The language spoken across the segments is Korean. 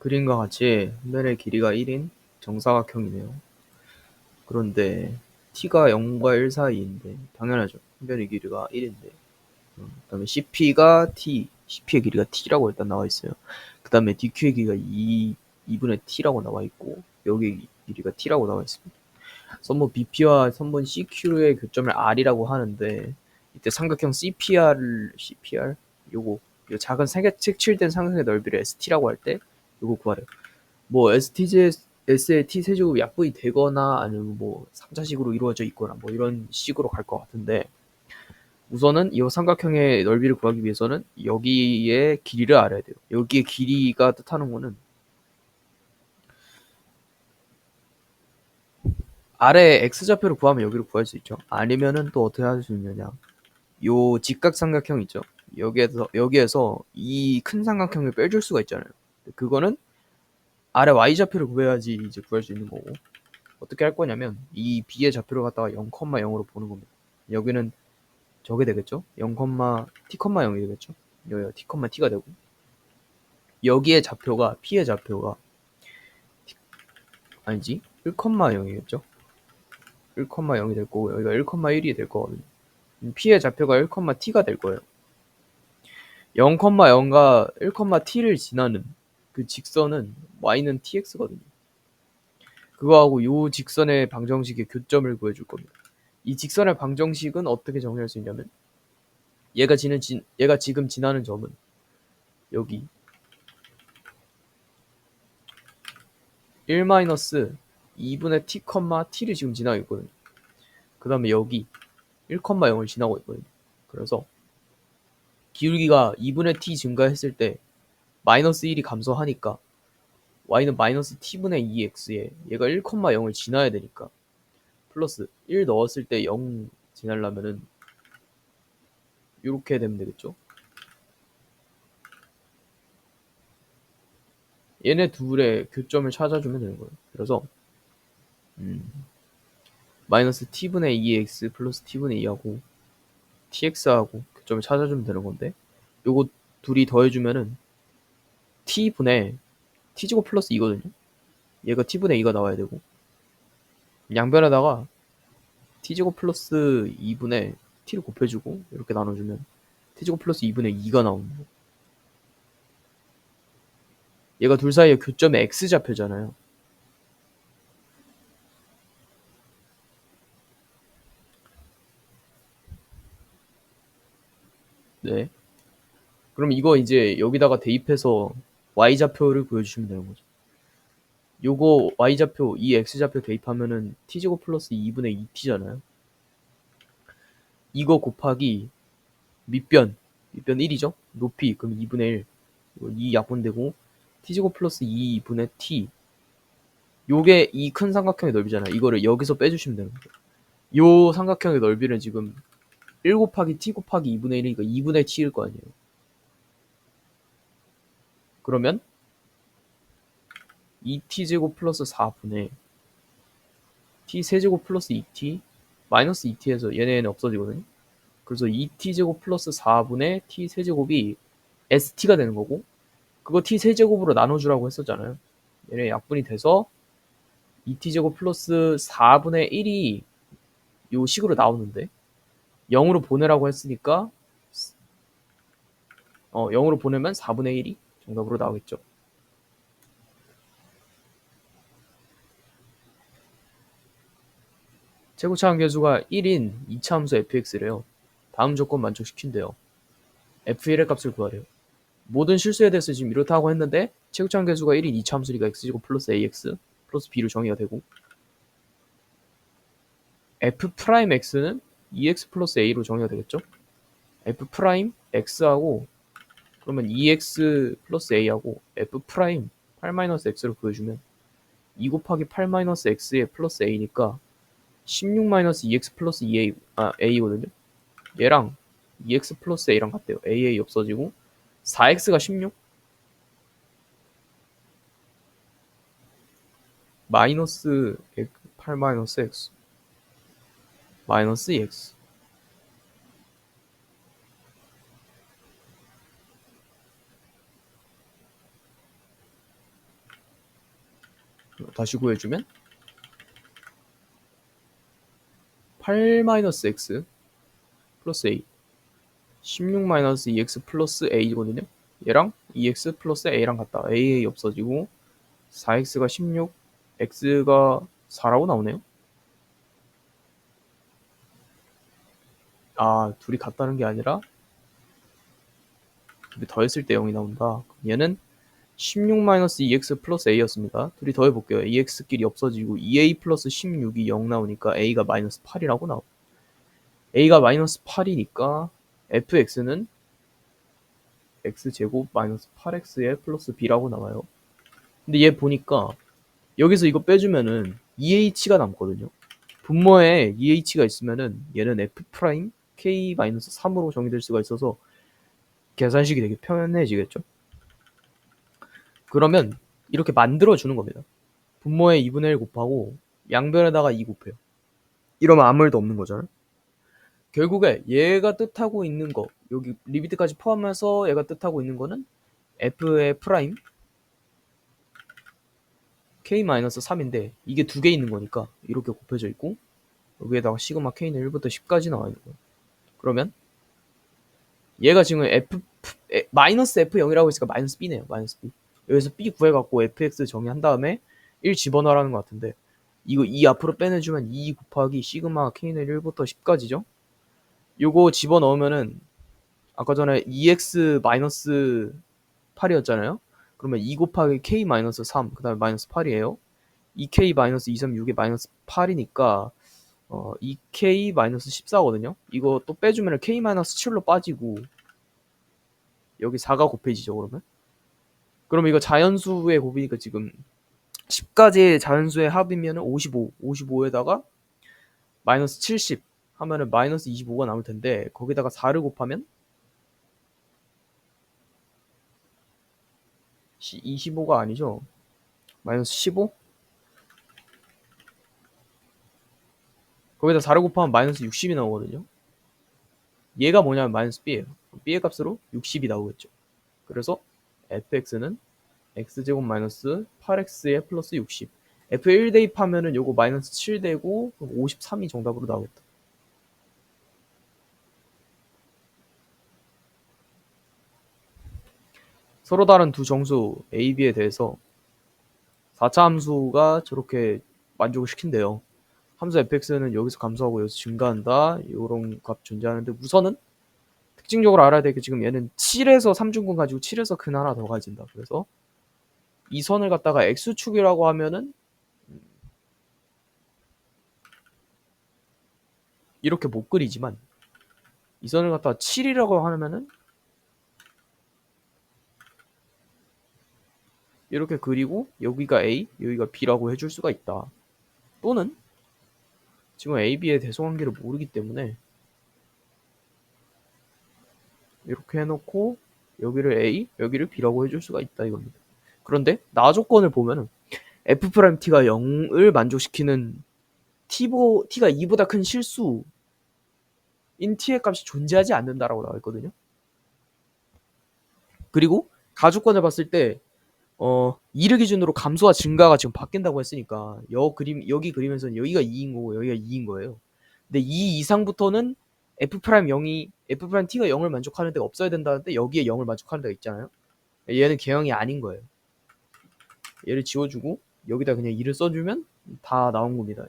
그림과 같이 현변의 길이가 1인 정사각형이네요. 그런데 t가 0과 1 사이인데 당연하죠. 현변의 길이가 1인데 그다음에 CP의 길이가 t라고 일단 나와 있어요. 그다음에 DQ의 길이가 2분의 t라고 나와 있고 여기 길이가 t라고 나와 있습니다. 선분 BP와 선분 CQ의 교점을 R이라고 하는데 이때 삼각형 CPR 요거 요 작은 색칠된 삼각형의 넓이를 ST라고 할 때 요거 구하래요. 뭐 STJS의 T 세제곱이 약분이 되거나 아니면 뭐 3자식으로 이루어져 있거나 뭐 이런 식으로 갈 것 같은데 우선은 이 삼각형의 넓이를 구하기 위해서는 여기에 길이를 알아야 돼요. 여기에 길이가 뜻하는 거는 아래 x좌표를 구하면 여기를 구할 수 있죠. 아니면은 또 어떻게 할 수 있느냐. 요 직각삼각형 있죠. 여기에서 이 큰 삼각형을 빼줄 수가 있잖아요. 그거는 아래 y좌표를 구해야지 이제 구할 수 있는 거고. 어떻게 할 거냐면 이 b의 좌표를 갖다가 0,0으로 보는 겁니다. 여기는 저게 되겠죠. 0, t,0이 되겠죠. 여기가 t, t가 되고 여기에 좌표가 p의 좌표가 아니지 1,0이겠죠. 1,0이 될 거고 여기가 1,1이 될 거거든요. p의 좌표가 1,t가 될 거예요. 0,0과 1,t를 지나는 그 직선은 y는 tx거든요. 그거하고 요 직선의 방정식의 교점을 구해줄 겁니다. 이 직선의 방정식은 어떻게 정의할 수 있냐면 얘가 지금 지나는 점은 여기 1-2분의 t, t를 지금 지나고 있거든요. 그 다음에 여기 1,0을 지나고 있거든요. 그래서 기울기가 2분의 t 증가했을 때 마이너스 1이 감소하니까 y는 마이너스 t분의 2x에 얘가 1,0을 지나야 되니까 플러스 1 넣었을 때 0 지나려면은 이렇게 되면 되겠죠. 얘네 둘의 교점을 찾아주면 되는 거예요. 그래서 마이너스 t분의 2x 플러스 t분의 2하고 tx하고 교점을 찾아주면 되는 건데 요거 둘이 더해주면은 t분의 t제곱 플러스 2거든요. 얘가 t분의 2가 나와야 되고 양변에다가 t제곱 플러스 2분의 t를 곱해주고 이렇게 나눠주면 t제곱 플러스 2분의 2가 나오는 거예요. 얘가 둘 사이의 교점의 x좌표잖아요. 네. 그럼 이거 이제 여기다가 대입해서 y좌표를 구해주시면 되는 거죠. 요거 y좌표, 이 x좌표 대입하면은 t제곱 플러스 2분의 2t잖아요. 이거 곱하기 밑변 1이죠? 높이, 그럼 2분의 1. 이 약분되고 t제곱 플러스 2분의 t. 요게 이 큰 삼각형의 넓이잖아요. 이거를 여기서 빼주시면 되는 거예요. 요 삼각형의 넓이는 지금 1 곱하기 t 곱하기 2분의 1이니까 2분의 t일 거 아니에요. 그러면 2t제곱 플러스 4분의 t 세제곱 플러스 2t 마이너스 2t에서 얘네는 없어지거든요. 그래서 2t제곱 플러스 4분의 t 세제곱이 st가 되는 거고 그거 t 세제곱으로 나눠주라고 했었잖아요. 얘네 약분이 돼서 2t제곱 플러스 4분의 1이 요 식으로 나오는데 0으로 보내라고 했으니까 0으로 보내면 4분의 1이 정답으로 나오겠죠. 최고차원 계수가 1인 2차 함수 fx래요. 다음 조건 만족시킨대요. f1의 값을 구하래요. 모든 실수에 대해서 지금 이렇다고 했는데 최고차원 계수가 1인 2차 함수니까 x제곱 플러스 ax 플러스 b로 정의가 되고 f'x는 2x 플러스 a로 정의가 되겠죠. f'x하고 그러면 2x 플러스 a하고 f' 8-x로 구해주면 2 곱하기 8-x의 플러스 a니까 16-2x 플러스 2a, a거든요. 얘랑 2x 플러스 a랑 같대요. aa 없어지고 4x가 16 마이너스 8-x 마이너스 x 다시 구해주면 8-x 플러스 a 16-2x 플러스 a거든요. 얘랑 2x 플러스 a랑 같다. a 없어지고 4x가 16, x가 4라고 나오네요. 아, 둘이 같다는 게 아니라 더했을 때 0이 나온다. 얘는 16-2x 플러스 a였습니다. 둘이 더해볼게요. ax끼리 없어지고 2a 플러스 16이 0 나오니까 a가 마이너스 8이라고 나오고, a가 마이너스 8이니까 fx는 x제곱 마이너스 8x에 플러스 b라고 나와요. 근데 얘 보니까 여기서 이거 빼주면은 2h가 남거든요. 분모에 2h가 있으면은 얘는 f 프라임 k 마이너스 3으로 정의될 수가 있어서 계산식이 되게 편해지겠죠. 그러면 이렇게 만들어주는 겁니다. 분모에 2분의 1 곱하고 양변에다가 2 곱해요. 이러면 아무 일도 없는 거잖아요. 결국에 얘가 뜻하고 있는 거, 여기 리미트까지 포함해서 얘가 뜻하고 있는 거는 f의 프라임 k-3인데 이게 두 개 있는 거니까 이렇게 곱해져 있고, 여기에다가 시그마 k는 1부터 10까지 나와 있는 거예요. 그러면 얘가 지금 마이너스 f0이라고 했으니까 마이너스 b네요. 마이너스 b. 여기서 b 구해갖고 fx 정의한 다음에 1 집어넣으라는 것 같은데, 이거 2 앞으로 빼내주면 2 곱하기 시그마 k는 1부터 10까지죠. 요거 집어넣으면은 아까 전에 2x 마이너스 8이었잖아요. 그러면 2 곱하기 k 마이너스 3, 그 다음에 마이너스 8이에요. 2k 마이너스 2, 3, 6에 마이너스 8이니까 2k 마이너스 14거든요. 이거 또 빼주면 k 마이너스 7로 빠지고 여기 4가 곱해지죠. 그러면 이거 자연수의 곱이니까 지금 10가지의 자연수의 합이면 55, 55에다가 마이너스 70 하면은 마이너스 25가 남을 텐데, 거기다가 4를 곱하면 25가 아니죠. 마이너스 15? 거기다 4를 곱하면 마이너스 60이 나오거든요. 얘가 뭐냐면 마이너스 b예요. b의 값으로 60이 나오겠죠. 그래서 fx는 x제곱 마이너스 8x에 플러스 60. f에 1 대입하면은 요거 마이너스 7 되고 53이 정답으로 나오겠다. 서로 다른 두 정수 a, b에 대해서 4차 함수가 저렇게 만족을 시킨대요. 함수 fx는 여기서 감소하고 여기서 증가한다. 이런 값 존재하는데, 우선은 특징적으로 알아야 될 게, 지금 얘는 7에서 3중근 가지고 7에서 근 하나 더 가진다. 그래서 이 선을 갖다가 x축이라고 하면은 이렇게 못 그리지만, 이 선을 갖다가 7이라고 하면은 이렇게 그리고 여기가 a, 여기가 b라고 해줄 수가 있다. 또는 지금 a, b의 대소관계를 모르기 때문에 이렇게 해놓고 여기를 a, 여기를 b라고 해줄 수가 있다 이겁니다. 그런데 나 조건을 보면은 f't가 0을 만족시키는 t가 2보다 큰 실수인 t의 값이 존재하지 않는다라고 나와 있거든요. 그리고 가주권을 봤을 때 2를 기준으로 감소와 증가가 지금 바뀐다고 했으니까 여기 그리면서는 여기가 2인 거고 여기가 2인 거예요. 근데 2 이상부터는 f't가 0을 만족하는 데가 없어야 된다는데, 여기에 0을 만족하는 데가 있잖아요. 얘는 개형이 아닌 거예요. 얘를 지워주고 여기다 그냥 2를 써주면 다 나온 겁니다.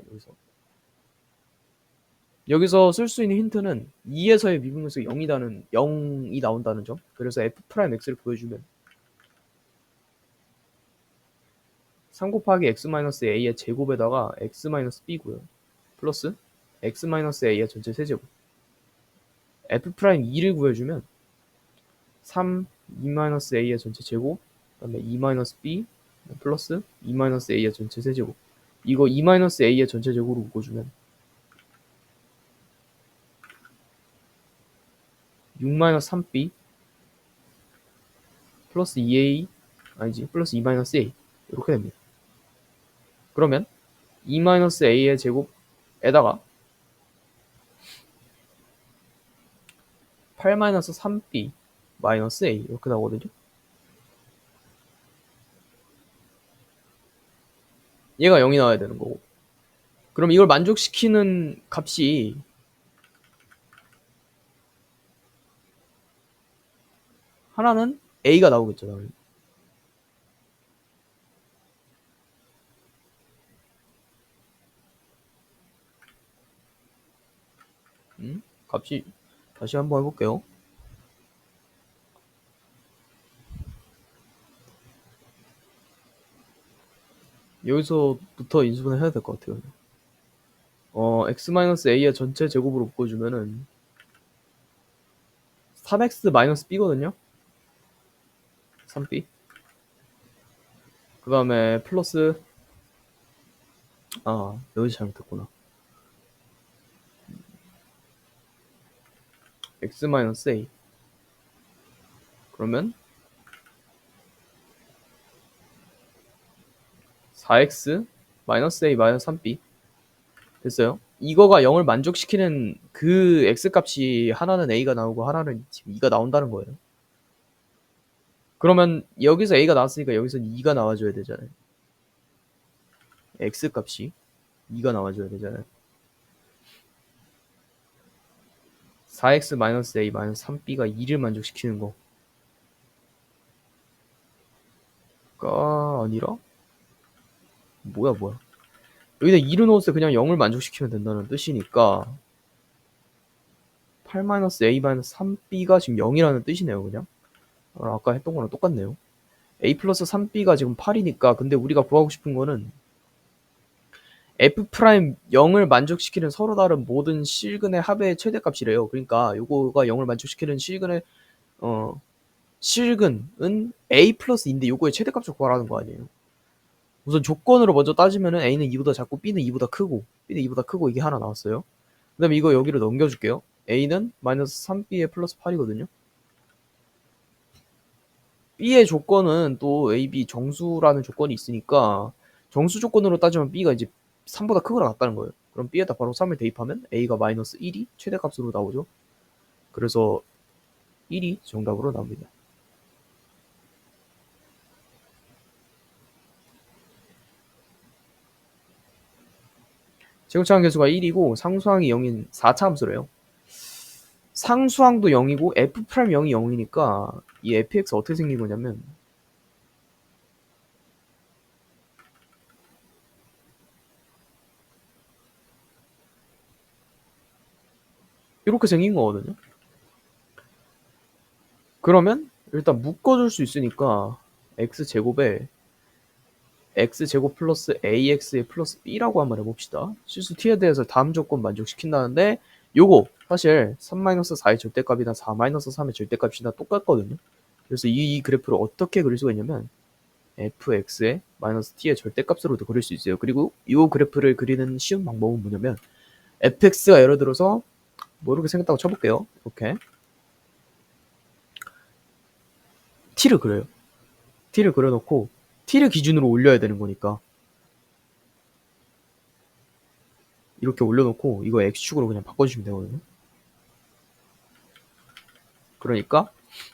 여기서 쓸 수 있는 힌트는 2에서의 미분에서 0이 나온다는 점. 그래서 f'x를 보여주면 3 곱하기 x-a의 제곱에다가 x-b고요. 플러스 x-a의 전체 세제곱. f'2를 구해주면 3, 2-a의 전체 제곱, 그 다음에 2-b, 플러스 2-a의 전체 세제곱. 이거 2-a의 전체 제곱으로 묶어주면 6-3b 플러스 2a, 아니지, 플러스 2-a 이렇게 됩니다. 그러면 2-a의 제곱에다가 8-3b 마이너스 a 이렇게 나오거든요. 얘가 0이 나와야 되는 거고. 그럼 이걸 만족시키는 값이 하나는 a가 나오겠죠, 당연히. 값이 다시 한번 해볼게요. 여기서부터 인수분해 해야 될 것 같아요. x-a의 전체 제곱으로 묶어주면은 3x-b거든요? 3b. 그 다음에 플러스, 여기서 잘못했구나. x-a. 그러면 4x a 3b. 됐어요? 이거가 0을 만족시키는 그 x값이 하나는 a가 나오고 하나는 지금 2가 나온다는 거예요. 그러면 여기서 a가 나왔으니까 여기서는 2가 나와줘야 되잖아요. x값이 2가 나와줘야 되잖아요. 4x a 3b가 2를 만족시키는 거가 아니라 뭐야 여기다 2를 넣었을 때 그냥 0을 만족시키면 된다는 뜻이니까 8-a 3b가 지금 0이라는 뜻이네요. 그냥 아까 했던 거랑 똑같네요. a 플러스 3b가 지금 8이니까 근데 우리가 구하고 싶은 거는 f 프라임 0을 만족시키는 서로 다른 모든 실근의 합의 최대값이래요. 그러니까 요거가 0을 만족시키는 실근은 a 플러스 2인데 요거의 최대값을 구하라는 거 아니에요. 우선 조건으로 먼저 따지면은 a는 2보다 작고 b는 2보다 크고 이게 하나 나왔어요. 그 다음에 이거 여기로 넘겨줄게요. a는 마이너스 3b에 플러스 8이거든요. b의 조건은 또 a, b 정수라는 조건이 있으니까 정수 조건으로 따지면 b가 이제 3보다 크거나 같다는 거예요. 그럼 b에다 바로 3을 대입하면 a가 마이너스 1이 최대값으로 나오죠. 그래서 1이 정답으로 나옵니다. 제곱차항 개수가 1이고 상수항이 0인 4차 함수래요. 상수항도 0이고 f 프라임 0이 0이니까 이 fx 어떻게 생긴 거냐면 이렇게 생긴 거거든요. 그러면 일단 묶어줄 수 있으니까 x제곱에 x제곱 플러스 ax의 플러스 b라고 한번 해봅시다. 실수 t에 대해서 다음 조건 만족시킨다는데 요거 사실 3-4의 절대값이나 4-3의 절대값이나 똑같거든요. 그래서 이 그래프를 어떻게 그릴 수가 있냐면 fx의 마이너스 t의 절대값으로도 그릴 수 있어요. 그리고 이 그래프를 그리는 쉬운 방법은 뭐냐면 fx가 예를 들어서 뭐 이렇게 생겼다고 쳐볼게요. 이렇게 t를 그려요. t를 그려놓고 t를 기준으로 올려야 되는 거니까 이렇게 올려놓고 이거 x축으로 그냥 바꿔주시면 되거든요. 그러니까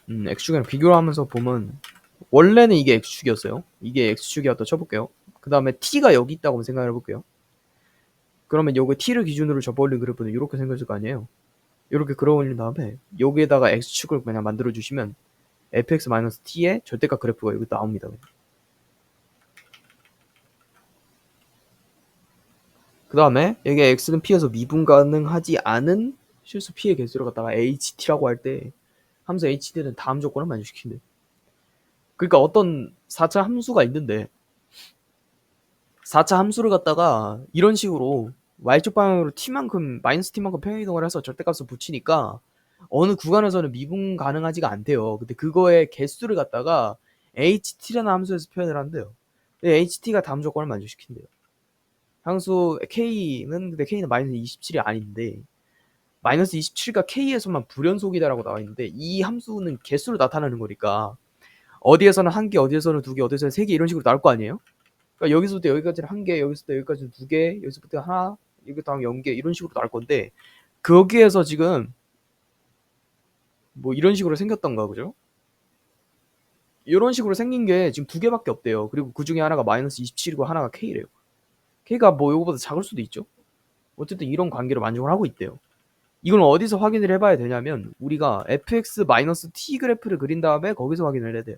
x축이랑 비교를 하면서 보면 원래는 이게 x축이었어요. 이게 x축이었다 쳐볼게요. 그 다음에 t가 여기 있다고 생각을 해볼게요. 그러면 여기 t를 기준으로 접어올린 그래프는 이렇게 생겼을 거 아니에요. 이렇게 그려올린 다음에 여기에다가 x축을 그냥 만들어주시면 fx-t의 절대값 그래프가 여기 나옵니다. 그 다음에 여기 x는 p에서 미분 가능하지 않은 실수 p의 개수를 갖다가 ht라고 할 때 함수 ht는 다음 조건을 만족시킨대. 그러니까 어떤 4차 함수가 있는데 4차 함수를 갖다가 이런 식으로 y축 방향으로 t만큼 마이너스 t만큼 평행이동을 해서 절대값을 붙이니까 어느 구간에서는 미분 가능하지가 않대요. 근데 그거의 개수를 갖다가 ht라는 함수에서 표현을 한대요. 근데 ht가 다음 조건을 만족시킨대요. 함수 k는 근데 k는 마이너스 27이 아닌데 마이너스 27과 k에서만 불연속이다라고 나와 있는데 이 함수는 개수로 나타나는 거니까 어디에서는 한 개, 어디에서는 두 개, 어디에서는 세 개 이런 식으로 나올 거 아니에요? 그러니까 여기서부터 여기까지는 한 개, 여기서부터 여기까지는 두 개, 여기서부터 하나, 여기 다음 0개 이런 식으로 나올 건데 거기에서 지금 뭐 이런 식으로 생겼던가 그죠? 이런 식으로 생긴 게 지금 두 개밖에 없대요. 그리고 그 중에 하나가 마이너스 27이고 하나가 k래요. k가 뭐 요거보다 작을 수도 있죠. 어쨌든 이런 관계로 만족을 하고 있대요. 이걸 어디서 확인을 해봐야 되냐면 우리가 fx-t 그래프를 그린 다음에 거기서 확인을 해야 돼요.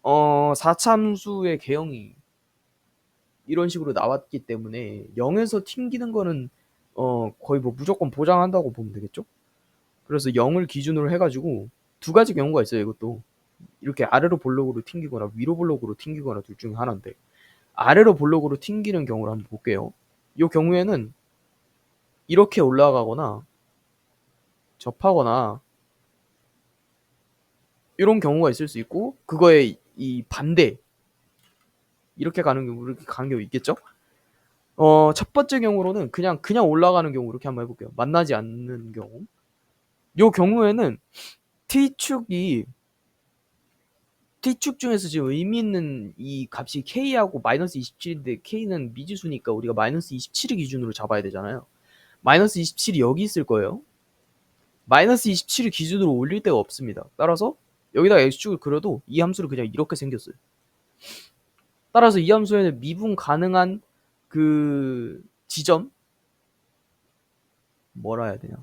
4참수의 개형이 이런 식으로 나왔기 때문에 0에서 튕기는 거는 거의 뭐 무조건 보장한다고 보면 되겠죠. 그래서 0을 기준으로 해가지고 두 가지 경우가 있어요. 이것도 이렇게 아래로 볼록으로 튕기거나 위로 볼록으로 튕기거나 둘 중에 하나인데, 아래로 볼록으로 튕기는 경우를 한번 볼게요. 이 경우에는 이렇게 올라가거나 접하거나 이런 경우가 있을 수 있고, 그거에 이 반대 이렇게 가는 경우, 이렇게 가는 경우 있겠죠. 첫 번째 경우로는 그냥 올라가는 경우 이렇게 한번 해볼게요. 만나지 않는 경우. 이 경우에는 T축이 T축 중에서 지금 의미 있는 이 값이 K하고 마이너스 27인데 K는 미지수니까 우리가 마이너스 27을 기준으로 잡아야 되잖아요. 마이너스 27이 여기 있을 거예요. 마이너스 27을 기준으로 올릴 데가 없습니다. 따라서 여기다가 X축을 그려도 이 함수를 그냥 이렇게 생겼어요. 따라서 이 함수에는 미분 가능한 그 지점, 뭐라 해야 되냐,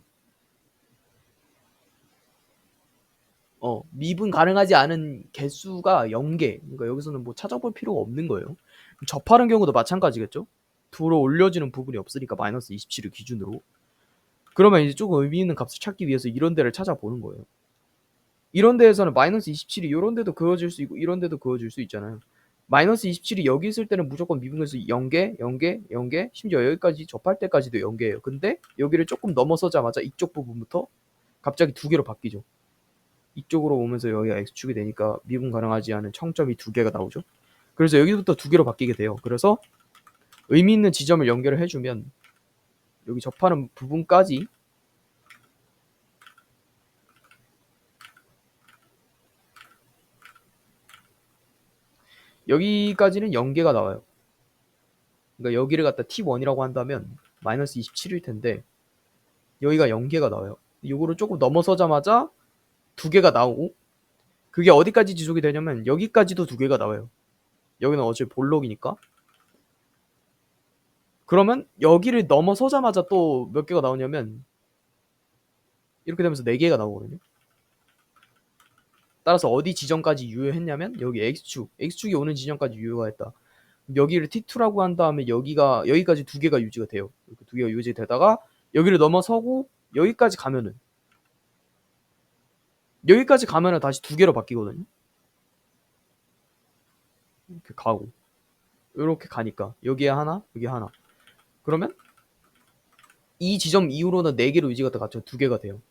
미분 가능하지 않은 개수가 0개. 그러니까 여기서는 뭐 찾아볼 필요가 없는 거예요. 접하는 경우도 마찬가지겠죠. 들어 올려지는 부분이 없으니까 마이너스 27을 기준으로. 그러면 이제 조금 의미 있는 값을 찾기 위해서 이런 데를 찾아보는 거예요. 이런 데에서는 마이너스 27이 이런 데도 그어질 수 있고 이런 데도 그어질 수 있잖아요. 마이너스 27이 여기 있을 때는 무조건 미분계수 0개, 0개, 0개, 심지어 여기까지 접할 때까지도 0개예요. 근데 여기를 조금 넘어서자마자 이쪽 부분부터 갑자기 2개로 바뀌죠. 이쪽으로 오면서 여기가 X축이 되니까 미분 가능하지 않은 청점이 2개가 나오죠. 그래서 여기부터 2개로 바뀌게 돼요. 그래서 의미 있는 지점을 연결을 해주면 여기 접하는 부분까지 여기까지는 0개가 나와요. 그러니까 여기를 갖다 T1이라고 한다면 마이너스 27일 텐데 여기가 0개가 나와요. 요거를 조금 넘어서자마자 2개가 나오고, 그게 어디까지 지속이 되냐면 여기까지도 2개가 나와요. 여기는 어차피 볼록이니까. 그러면 여기를 넘어서자마자 또 몇 개가 나오냐면 이렇게 되면서 4개가 나오거든요. 따라서 어디 지점까지 유효했냐면 여기 X축이 오는 지점까지 유효가 했다. 여기를 T2라고 한 다음에 여기까지 2개가 유지가 돼요. 이렇게 2개가 유지되다가 여기를 넘어서고 여기까지 가면은 다시 2개로 바뀌거든요. 이렇게 가고 이렇게 가니까 여기에 하나, 여기에 하나. 그러면 이 지점 이후로는 4개로 유지가 더 같죠. 2개가 돼요.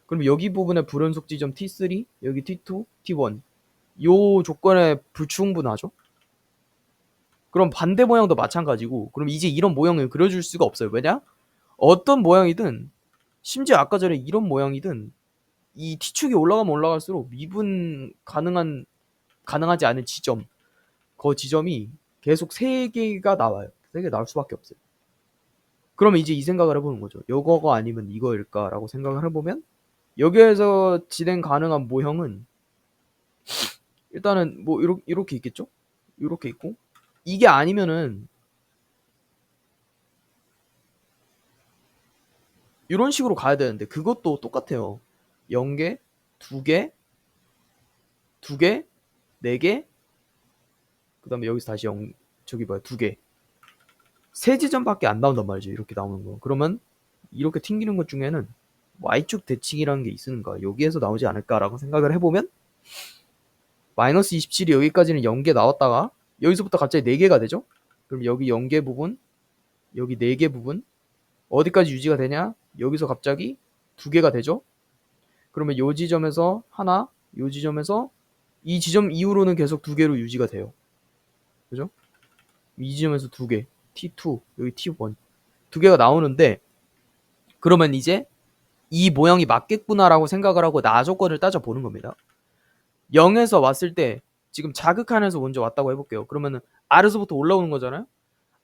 그럼 여기 부분에 불연속 지점 T3, 여기 T2, T1 요 조건에 불충분하죠. 그럼 반대 모양도 마찬가지고, 그럼 이제 이런 모양을 그려줄 수가 없어요. 왜냐? 어떤 모양이든, 심지어 아까 전에 이런 모양이든 이 T축이 올라가면 올라갈수록 미분 가능하지 않은 지점, 그 지점이 계속 3개가 나와요. 3개 나올 수밖에 없어요. 그러면 이제 이 생각을 해보는 거죠. 이거가 아니면 이거일까라고 생각을 해보면 여기에서 진행 가능한 모형은 일단은 뭐 이렇게 있겠죠? 이렇게 있고, 이게 아니면은 이런 식으로 가야 되는데 그것도 똑같아요. 0개, 2개, 2개, 4개, 그 다음에 여기서 다시 2개. 세 지점밖에 안 나온단 말이죠. 이렇게 나오는 거. 그러면 이렇게 튕기는 것 중에는 Y축 대칭이라는 게 있으니까 여기에서 나오지 않을까라고 생각을 해보면 마이너스 27이 여기까지는 0개 나왔다가 여기서부터 갑자기 4개가 되죠. 그럼 여기 0개 부분, 여기 4개 부분 어디까지 유지가 되냐? 여기서 갑자기 2개가 되죠. 그러면 요 지점에서 하나, 요 지점에서 이 지점 이후로는 계속 2개로 유지가 돼요. 그죠? 이 지점에서 2개, T2, 여기 T1 2개가 나오는데, 그러면 이제 이 모양이 맞겠구나라고 생각을 하고 나 조건을 따져보는 겁니다. 0에서 왔을 때 지금 자극한에서 먼저 왔다고 해볼게요. 그러면은 R에서부터 올라오는 거잖아요.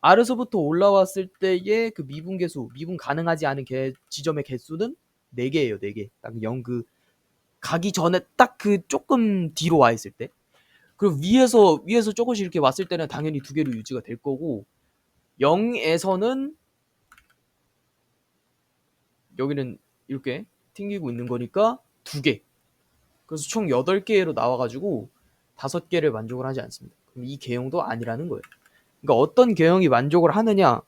R에서부터 올라왔을 때의 그 미분 가능하지 않은 지점의 개수는 4개예요. 4개. 딱 0 가기 전에 딱 그 조금 뒤로 와 있을 때. 그리고 위에서 조금씩 이렇게 왔을 때는 당연히 2개로 유지가 될 거고, 0에서는 여기는 이렇게 튕기고 있는 거니까 2개. 그래서 총 8개로 나와가지고 5개를 만족을 하지 않습니다. 그럼 이 개형도 아니라는 거예요. 그러니까 어떤 개형이 만족을 하느냐,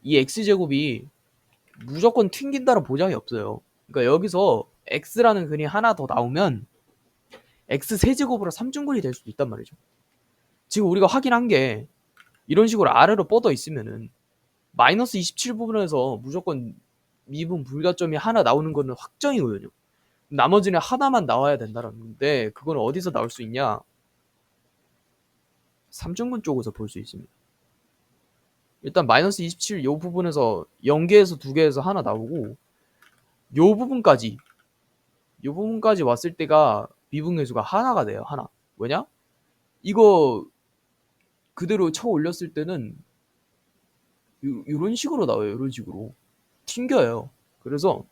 이 x제곱이 무조건 튕긴다는 보장이 없어요. 그러니까 여기서 x라는 근이 하나 더 나오면 x 세제곱으로 3중근이 될 수도 있단 말이죠. 지금 우리가 확인한 게 이런 식으로 아래로 뻗어 있으면은 마이너스 27 부분에서 무조건 미분 불가점이 하나 나오는 거는 확정이거든요. 나머지는 하나만 나와야 된다는데 그건 어디서 나올 수 있냐? 3중근 쪽에서 볼 수 있습니다. 일단 마이너스 27 요 부분에서 0개에서 2개에서 하나 나오고 요 부분까지 왔을 때가 미분계수가 하나가 돼요. 하나. 왜냐? 이거 그대로 쳐 올렸을 때는 이런 식으로 나와요. 이런 식으로 튕겨요. 그래서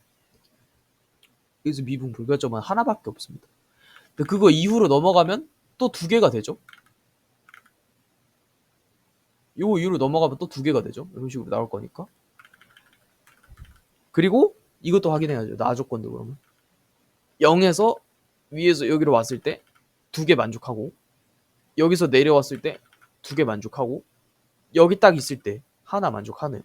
여기서 미분 불가점은 하나밖에 없습니다. 근데 그거 이후로 넘어가면 또 2개가 되죠. 요거 이후로 넘어가면 또 2개가 되죠. 이런 식으로 나올 거니까. 그리고 이것도 확인해야죠. 나조건도 그러면 0에서 위에서 여기로 왔을 때 2개 만족하고, 여기서 내려왔을 때 2개 만족하고, 여기 딱 있을 때 하나 만족하네요.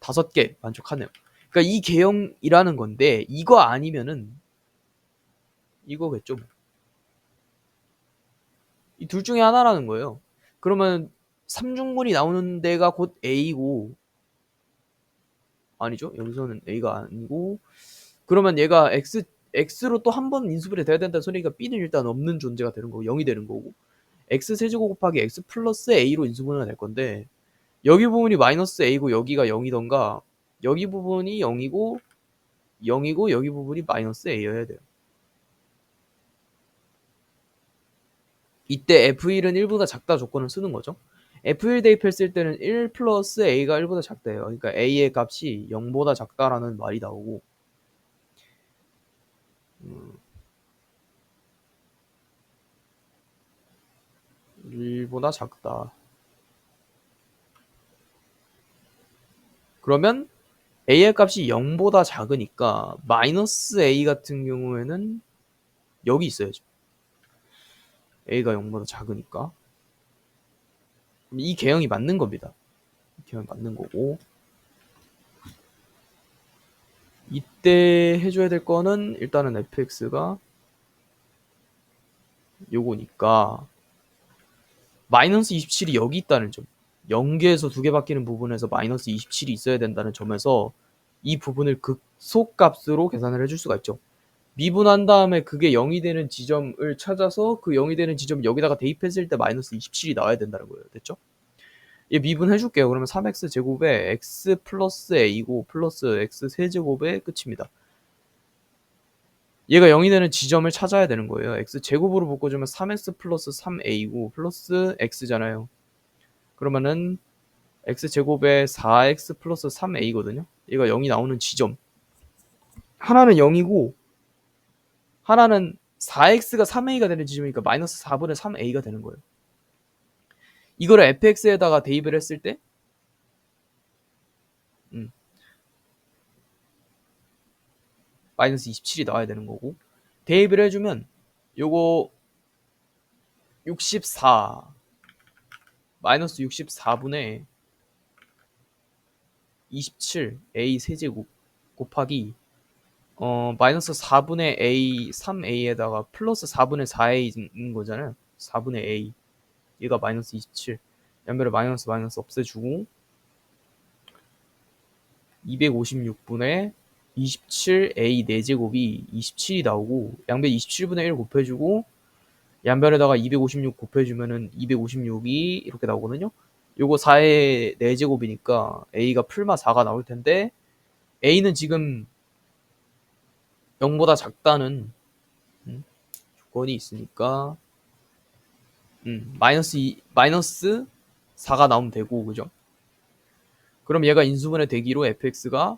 5개 만족하네요. 그러니까 이 개형이라는 건데 이거 아니면은 이거겠죠. 이 둘 중에 하나라는 거예요. 그러면 3중근이 나오는 데가 곧 A고, 아니죠? 여기서는 A가 아니고, 그러면 얘가 X로 또 한 번 인수분해 돼야 된다는 소리니까 B는 일단 없는 존재가 되는 거고 0이 되는 거고, X 세제곱 곱하기 X 플러스 A로 인수분해가 될 건데 여기 부분이 마이너스 A고 여기가 0이던가 여기 부분이 0이고 여기 부분이 마이너스 A여야 돼요. 이때 F1은 1보다 작다 조건을 쓰는 거죠. F1 대입했을 때는 1 플러스 A가 1보다 작다예요. 그러니까 A의 값이 0보다 작다라는 말이 나오고, 1보다 작다. 그러면 A의 값이 0보다 작으니까 마이너스 A 같은 경우에는 여기 있어야죠. A가 0보다 작으니까. 이 개형이 맞는 겁니다. 이 개형이 맞는 거고, 이때 해줘야 될 거는 일단은 fx가 요거니까 마이너스 27이 여기 있다는 점, 0개에서 2개 바뀌는 부분에서 마이너스 27이 있어야 된다는 점에서 이 부분을 극소값으로 계산을 해줄 수가 있죠. 미분한 다음에 그게 0이 되는 지점을 찾아서 그 0이 되는 지점 여기다가 대입했을 때 마이너스 27이 나와야 된다는 거예요. 됐죠? 얘 미분해줄게요. 그러면 3x제곱에 x 플러스 a고 플러스 x 세제곱에 끝입니다. 얘가 0이 되는 지점을 찾아야 되는 거예요. x제곱으로 바꿔주면 3x 플러스 3a고 플러스 x잖아요. 그러면은 x제곱에 4x 플러스 3a거든요. 얘가 0이 나오는 지점. 하나는 0이고 하나는 4x가 3a가 되는 지점이니까 마이너스 4분의 3a가 되는 거예요. 이거를 fx에다가 대입을 했을 때 마이너스 27이 나와야 되는 거고, 대입을 해주면 요거 64 마이너스 64분의 27 a 세제곱 곱하기 마이너스 4분의 a 3a에다가 플러스 4분의 4a인 거잖아요. 4분의 a, 얘가 마이너스 27, 양변에 마이너스 없애주고 256분의 27a 4제곱이 27이 나오고, 양변 27분의 1 곱해주고 양변에다가 256 곱해주면은 256이 이렇게 나오거든요. 요거 4의 4제곱이니까 a가 풀마 4가 나올 텐데, a는 지금 0보다 작다는 조건이 있으니까 마이너스 4가 나오면 되고, 그죠? 그럼 얘가 인수분해 되기로 fx가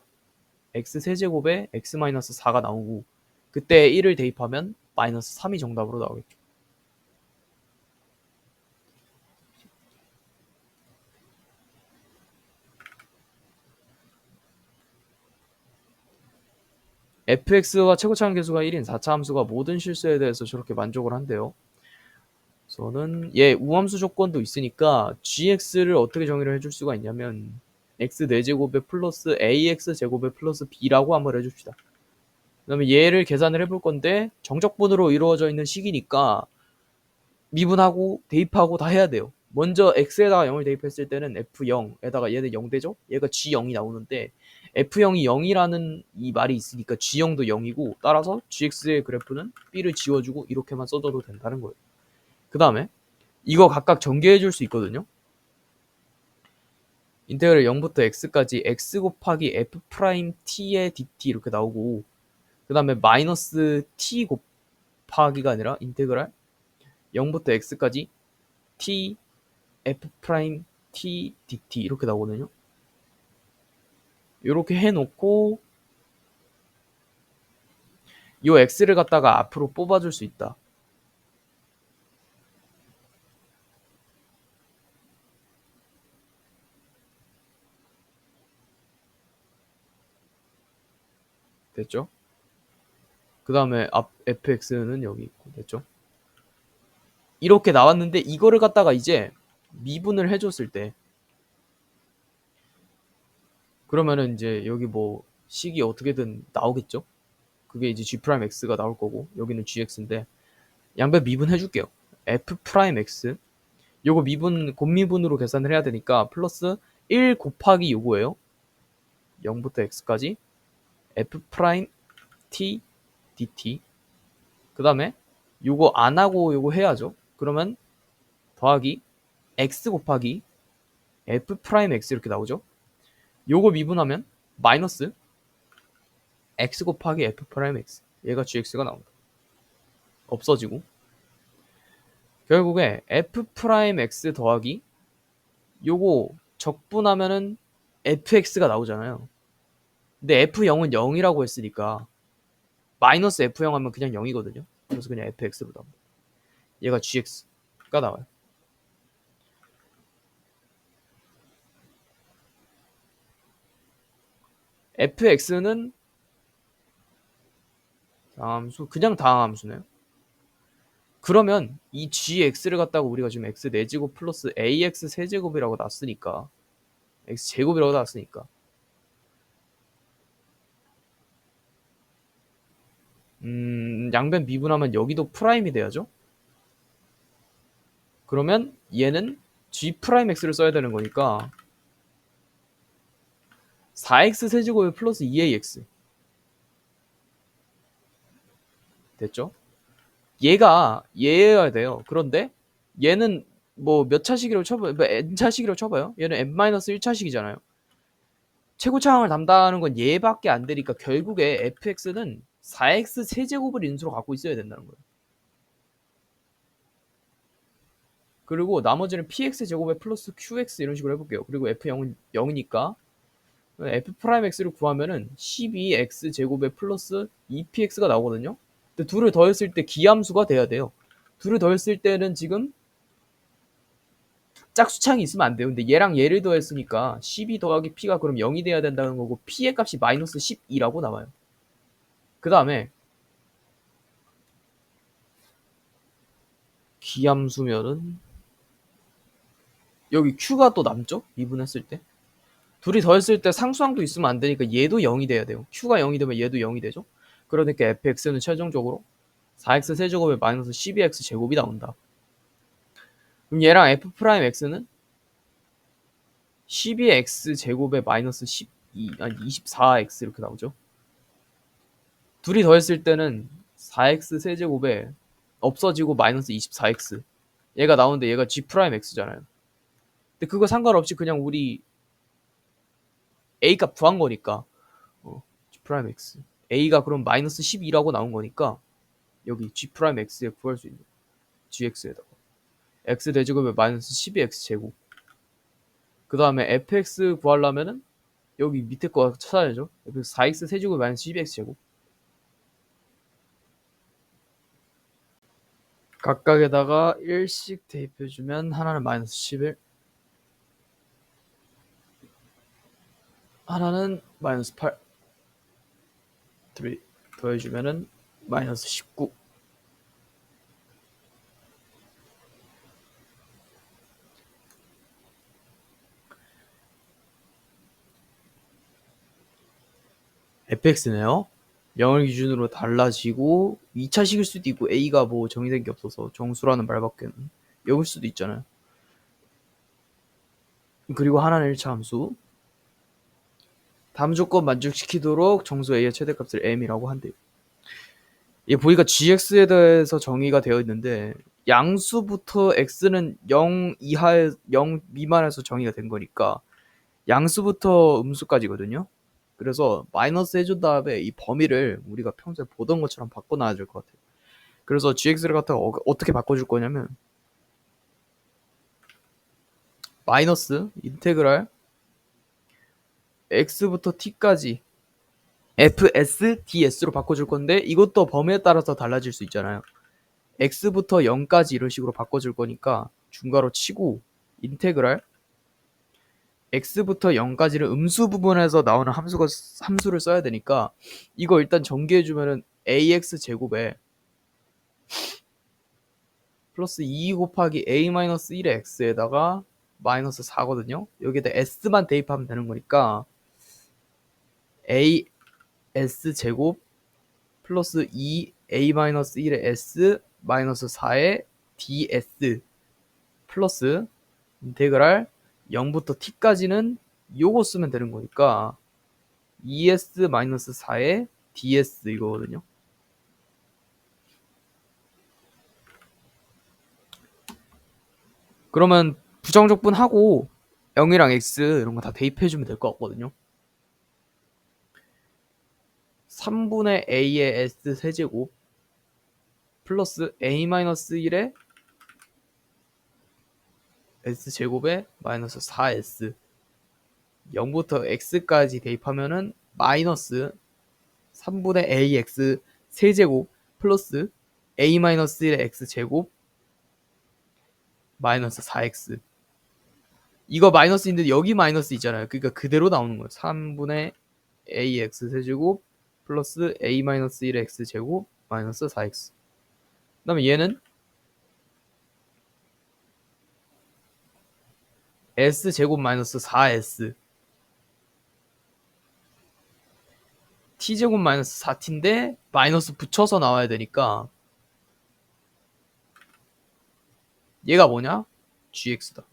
x 세제곱에 x 마이너스 4가 나오고, 그때 1을 대입하면 마이너스 3이 정답으로 나오겠죠. fx와 최고차항 계수가 1인 4차 함수가 모든 실수에 대해서 저렇게 만족을 한대요. 저는 우함수 조건도 있으니까 gx를 어떻게 정의를 해줄 수가 있냐면 x 4제곱에 플러스 ax 제곱에 플러스 b라고 한번 해줍시다. 그 다음에 얘를 계산을 해볼 건데 정적분으로 이루어져 있는 식이니까 미분하고 대입하고 다 해야 돼요. 먼저 x에다가 0을 대입했을 때는 f0에다가 얘는 0되죠? 얘가 g0이 나오는데 f0이 0이라는 이 말이 있으니까 g0도 0이고 따라서 gx의 그래프는 b를 지워주고 이렇게만 써줘도 된다는 거예요. 그 다음에 이거 각각 전개해 줄 수 있거든요. 인테그럴 0부터 x까지 x 곱하기 f 프라임 t의 dt 이렇게 나오고 그 다음에 마이너스 t 곱하기가 아니라 인테그럴 0부터 x까지 t f 프라임 t dt 이렇게 나오거든요. 이렇게 해놓고 이 x를 갖다가 앞으로 뽑아줄 수 있다. 됐죠? 그 다음에 앞 fx는 여기 있고 됐죠? 이렇게 나왔는데 이거를 갖다가 이제 미분을 해줬을 때 그러면은 이제 여기 뭐 식이 어떻게든 나오겠죠? 그게 이제 g'x가 나올 거고 여기는 gx인데 양변 미분 해줄게요. f'x 요거 미분 곱미분으로 계산을 해야 되니까 플러스 1 곱하기 요거예요. 0부터 x까지 f' t dt 그 다음에 요거 안 하고 요거 해야죠. 그러면 더하기 x 곱하기 f'x 이렇게 나오죠. 요거 미분하면 마이너스 x 곱하기 f'x 얘가 gx가 나온다. 없어지고 결국에 f'x 더하기 요거 적분하면은 fx가 나오잖아요. 근데 f0은 0이라고 했으니까 마이너스 f0 하면 그냥 0이거든요. 그래서 그냥 fx로 나옵니다. 얘가 gx가 나와요. fx는 다함수 그냥 다함수네요. 그러면 이 gx를 갖다가 우리가 지금 x 4제곱 플러스 ax 세제곱이라고 놨으니까 x 제곱이라고 놨으니까 양변 미분하면 여기도 프라임이 돼야죠. 그러면 얘는 g'x를 써야 되는 거니까 4x 세제곱에 플러스 2ax 됐죠? 얘가 얘여야 돼요. 그런데 얘는 뭐 몇 차식이라고 쳐봐요. 뭐 n 차식이라고 쳐봐요. 얘는 n-1차식이잖아요. 최고차항을 담당하는 건 얘밖에 안 되니까 결국에 fx는 4x 세제곱을 인수로 갖고 있어야 된다는 거예요. 그리고 나머지는 px 제곱에 플러스 qx 이런 식으로 해볼게요. 그리고 f0은 0이니까 f'x를 구하면은 12x 제곱에 플러스 2px가 나오거든요. 근데 둘을 더했을 때 기함수가 돼야 돼요. 둘을 더했을 때는 지금 짝수창이 있으면 안 돼요. 근데 얘랑 얘를 더했으니까 12 더하기 p가 그럼 0이 돼야 된다는 거고 p의 값이 마이너스 12라고 나와요. 그 다음에 기함수면은 여기 q가 또 남죠? 미분했을 때. 둘이 더했을 때 상수항도 있으면 안 되니까 얘도 0이 돼야 돼요. q가 0이 되면 얘도 0이 되죠? 그러니까 fx는 최종적으로 4x 세제곱에 마이너스 12x 제곱이 나온다. 그럼 얘랑 f'x는 12x 제곱에 마이너스 24x 이렇게 나오죠. 둘이 더했을 때는 4x 세제곱에 없어지고 마이너스 24x 얘가 나오는데 얘가 g'x잖아요. 근데 그거 상관없이 그냥 우리 a 값 구한 거니까 g'x a가 그럼 마이너스 12라고 나온 거니까 여기 g'x에 구할 수 있는 gx에다가 x 대제곱에 마이너스 12x 제곱 그 다음에 fx 구하려면은 여기 밑에 거 찾아야죠. 4x 세제곱 마이너스 12x 제곱 각각에다가 1씩 대입해주면 하나는 마이너스 11 하나는 마이너스 8 3 더해주면은 마이너스 19. fx네요. 0을 기준으로 달라지고 2차식일 수도 있고 a가 뭐 정의된 게 없어서 정수라는 말밖에는 여길 수도 있잖아요. 그리고 하나는 1차 함수. 다음 조건 만족시키도록 정수 a의 최대값을 m이라고 한대요. 얘 보니까 gx에 대해서 정의가 되어 있는데 양수부터 x는 0 이하에 0 미만에서 정의가 된 거니까 양수부터 음수까지거든요. 그래서 마이너스 해준 다음에 이 범위를 우리가 평소에 보던 것처럼 바꿔놔야 될 것 같아요. 그래서 gx를 갖다가 어떻게 바꿔줄 거냐면 마이너스 인테그랄 x부터 t까지 fs/ds로 바꿔줄 건데 이것도 범위에 따라서 달라질 수 있잖아요. x부터 0까지 이런 식으로 바꿔줄 거니까 중괄호 치고 인테그랄 x부터 0까지를 음수 부분에서 나오는 함수를 써야 되니까 이거 일단 전개해주면은 ax 제곱에 플러스 2 곱하기 a-1의 x에다가 마이너스 4거든요. 여기에다 s만 대입하면 되는 거니까 as 제곱 플러스 2a-1의 s 마이너스 4의 ds 플러스 인테그랄 0부터 t까지는 요거 쓰면 되는 거니까 2s-4의 ds 이거거든요. 그러면 부정적분하고 0이랑 x 이런 거 다 대입해주면 될 것 같거든요. 3분의 a의 s 세제곱 플러스 a-1의 s제곱에 마이너스 4s 0부터 x까지 대입하면은 마이너스 3분의 ax 세제곱 플러스 a-1의 x제곱 마이너스 4x 이거 마이너스인데 여기 마이너스 있잖아요. 그러니까 그대로 나오는 거예요. 3분의 ax 세제곱 플러스 a-1의 x제곱 마이너스 4x 그 다음에 얘는 s제곱 마이너스 4s t제곱 마이너스 4t인데 마이너스 붙여서 나와야 되니까 얘가 뭐냐? gx다.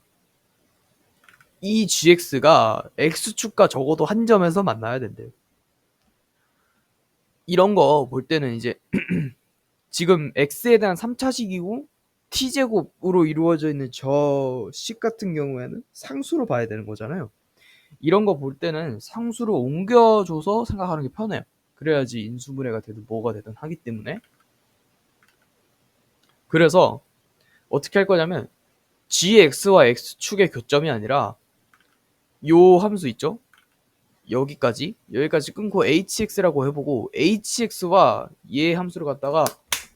이 gx가 x축과 적어도 한 점에서 만나야 된대요. 이런 거 볼 때는 이제 지금 x에 대한 3차식이고 t제곱으로 이루어져 있는 저 식 같은 경우에는 상수로 봐야 되는 거잖아요. 이런 거 볼 때는 상수로 옮겨줘서 생각하는 게 편해요. 그래야지 인수분해가 되든 뭐가 되든 하기 때문에. 그래서 어떻게 할 거냐면 gx와 x축의 교점이 아니라 요 함수 있죠? 여기까지 끊고 hx라고 해보고 hx와 얘 함수를 갖다가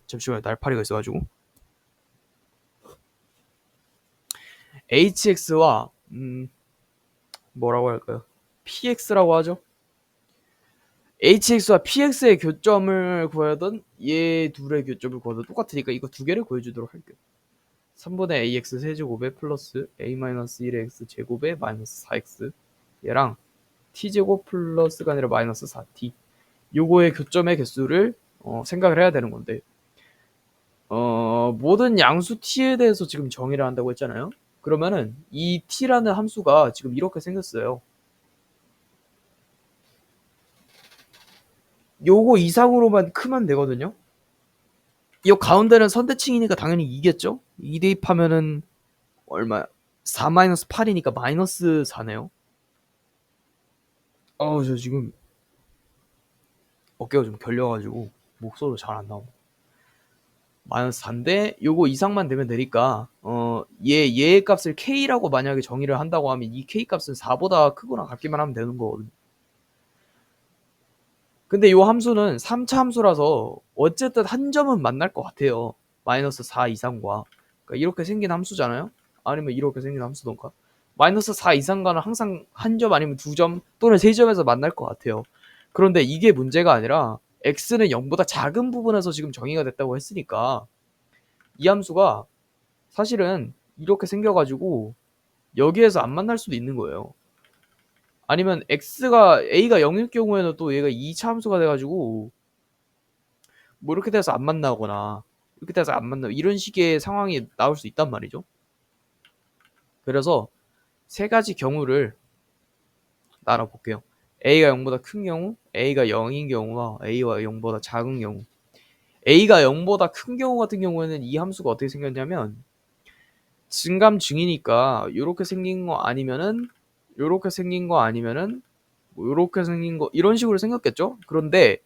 잠시만요. 날파리가 있어가지고 hx와 뭐라고 할까요? px라고 하죠. hx와 px의 교점을 구하던 얘 둘의 교점을 구하던 똑같으니까 이거 두 개를 구해주도록 할게요. 3분의 ax 세제곱에 플러스 a-1의 x 제곱에 마이너스 4x 얘랑 t제곱 플러스가 아니라 마이너스 4t 요거의 교점의 개수를 생각을 해야 되는 건데 모든 양수 t에 대해서 지금 정의를 한다고 했잖아요. 그러면은 이 t라는 함수가 지금 이렇게 생겼어요. 요거 이상으로만 크면 되거든요. 요 가운데는 선대칭이니까 당연히 2겠죠? 2 대입하면은 얼마야? 4-8이니까 마이너스 4네요. 저 지금 어깨가 좀 결려가지고 목소리가 잘 안 나오고. 마이너스 4인데 요거 이상만 되면 되니까 얘의 값을 k라고 만약에 정의를 한다고 하면 이 k 값은 4보다 크거나 같기만 하면 되는 거거든요. 근데 요 함수는 3차 함수라서 어쨌든 한 점은 만날 것 같아요. 마이너스 4 이상과. 그러니까 이렇게 생긴 함수잖아요. 아니면 이렇게 생긴 함수던가. 마이너스 4 이상과는 항상 한 점 아니면 2점 또는 3점에서 만날 것 같아요. 그런데 이게 문제가 아니라 x는 0보다 작은 부분에서 지금 정의가 됐다고 했으니까 이 함수가 사실은 이렇게 생겨가지고 여기에서 안 만날 수도 있는 거예요. 아니면 a가 0일 경우에는 또 얘가 2차 함수가 돼가지고 뭐 이렇게 돼서 안 만나거나 이렇게 돼서 안 만나 이런 식의 상황이 나올 수 있단 말이죠. 그래서 세 가지 경우를 나눠볼게요. a가 0보다 큰 경우, a가 0인 경우와 a와 0보다 작은 경우. a가 0보다 큰 경우 같은 경우에는 이 함수가 어떻게 생겼냐면 증감 중이니까 요렇게 생긴 거 아니면은 요렇게 생긴 거 아니면은 뭐 요렇게 생긴 거 이런 식으로 생겼겠죠. 그런데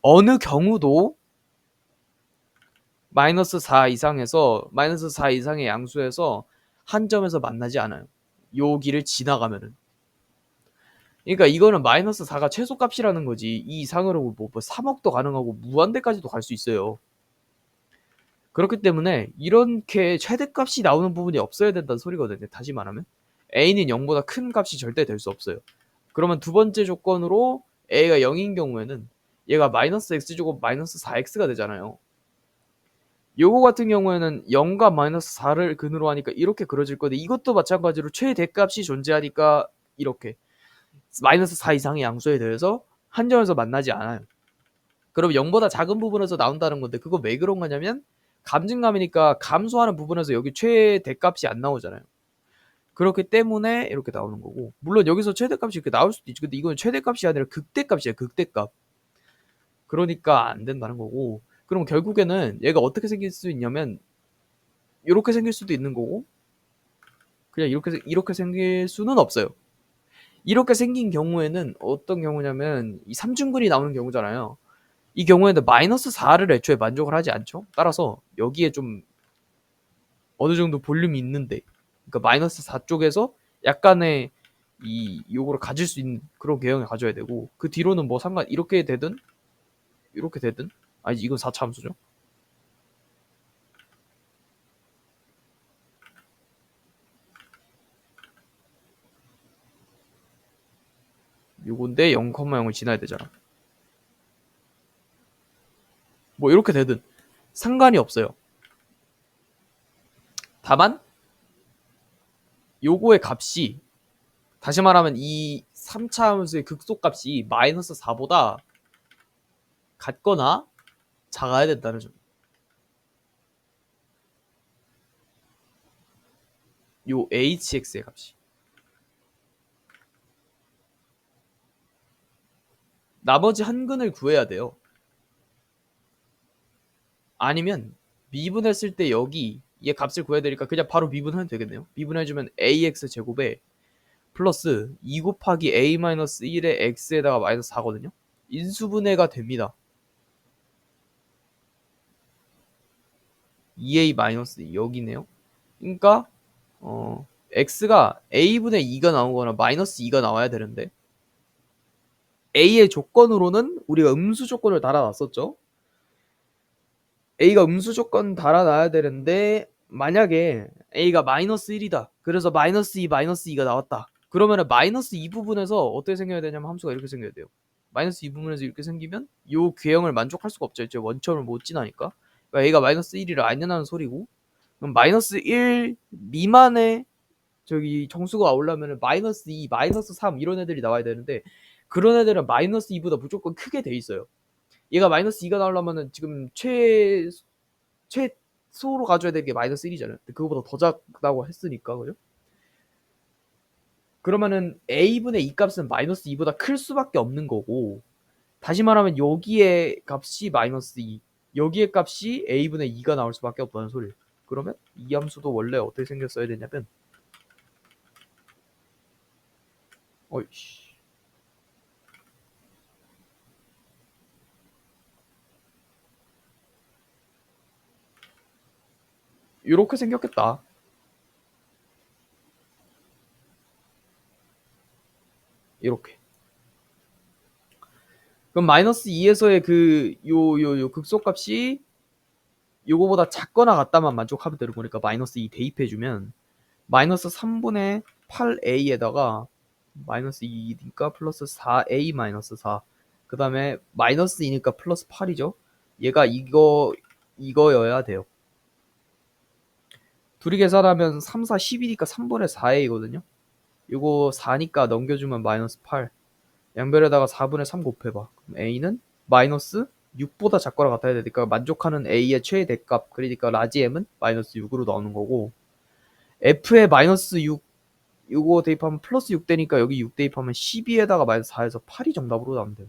어느 경우도 마이너스 4 이상에서 마이너스 4 이상의 양수에서 한 점에서 만나지 않아요. 요 길을 지나가면은. 그러니까 이거는 마이너스 4가 최소값이라는 거지. 이 이상으로 뭐 3억도 가능하고 무한대까지도 갈 수 있어요. 그렇기 때문에 이렇게 최대값이 나오는 부분이 없어야 된다는 소리거든요. 다시 말하면 a는 0보다 큰 값이 절대 될 수 없어요. 그러면 두 번째 조건으로 a가 0인 경우에는 얘가 마이너스 x제곱 마이너스 4x가 되잖아요. 요거 같은 경우에는 0과 마이너스 4를 근으로 하니까 이렇게 그려질 건데 이것도 마찬가지로 최대값이 존재하니까 이렇게 마이너스 4 이상의 양수에 대해서 한 점에서 만나지 않아요. 그럼 0보다 작은 부분에서 나온다는 건데 그거 왜 그런 거냐면 감증감이니까 감소하는 부분에서 여기 최대값이 안 나오잖아요. 그렇기 때문에 이렇게 나오는 거고 물론 여기서 최대값이 이렇게 나올 수도 있지. 근데 이건 최대값이 아니라 극대값이야. 극대값. 그러니까 안 된다는 거고 그럼 결국에는 얘가 어떻게 생길 수 있냐면 이렇게 생길 수도 있는 거고 그냥 이렇게 생길 수는 없어요. 이렇게 생긴 경우에는 어떤 경우냐면 이 삼중근이 나오는 경우잖아요. 이 경우에는 마이너스 4를 애초에 만족을 하지 않죠. 따라서 여기에 좀 어느 정도 볼륨이 있는데 그러니까 마이너스 4 쪽에서 약간의 이 요거를 가질 수 있는 그런 개형을 가져야 되고 그 뒤로는 뭐 상관 이렇게 되든 이렇게 되든 아니 이건 4차 함수죠. 요건데 0,0을 지나야 되잖아. 뭐 이렇게 되든 상관이 없어요. 다만 요거의 값이 다시 말하면 이 3차 함수의 극소값이 마이너스 4보다 같거나 작아야 된다는 점. 요 hx의 값이. 나머지 한 근을 구해야 돼요. 아니면 미분했을 때 여기 얘 값을 구해야 되니까 그냥 바로 미분하면 되겠네요. 미분해주면 ax 제곱에 플러스 2 곱하기 a-1의 x에다가 마이너스 4거든요. 인수분해가 됩니다. 2a-2 여기네요. 그러니까 x가 a분의 2가 나오거나 마이너스 2가 나와야 되는데 a의 조건으로는 우리가 음수 조건을 달아놨었죠. a가 음수 조건 달아놔야 되는데 만약에 a가 마이너스 1이다. 그래서 마이너스 2, 마이너스 2가 나왔다. 그러면은 마이너스 2 부분에서 어떻게 생겨야 되냐면 함수가 이렇게 생겨야 돼요. 마이너스 2 부분에서 이렇게 생기면 요 궤형을 만족할 수가 없죠. 이제 원점을 못 지나니까. 그러니까 a가 마이너스 1이라 아니냐는 소리고 그럼 마이너스 1 미만의 저기 정수가 오려면 마이너스 2, 마이너스 3 이런 애들이 나와야 되는데 그런 애들은 마이너스 2보다 무조건 크게 돼 있어요. 얘가 마이너스 2가 나오려면은 지금 최소로 가져야 될 게 마이너스 1이잖아요. 그거보다 더 작다고 했으니까 그죠? 그러면은 a분의 2 값은 마이너스 2보다 클 수밖에 없는 거고 다시 말하면 여기에 값이 마이너스 2 여기에 값이 a분의 2가 나올 수밖에 없다는 소리. 그러면 이 함수도 원래 어떻게 생겼어야 되냐면 어이씨 이렇게 생겼겠다. 이렇게. 그럼 마이너스 2에서의 그 요 극소값이 요거보다 작거나 같다만 만족하면 되는 거니까 마이너스 2 대입해주면 마이너스 3분의 8a에다가 마이너스 2니까 플러스 4a 마이너스 4 그 다음에 마이너스 2니까 플러스 8이죠. 얘가 이거여야 돼요. 둘이 계산하면 3, 4, 10이니까 3분의 4a거든요. 이거 4니까 넘겨주면 마이너스 8. 양변에다가 4분의 3 곱해봐. 그럼 a는 마이너스 6보다 작거나 같아야 되니까 만족하는 a의 최대값, 그러니까 라지 m은 마이너스 6으로 나오는 거고, f에 마이너스 6 이거 대입하면 플러스 6 되니까 여기 6 대입하면 12에다가 마이너스 4에서 8이 정답으로 나오면 돼요.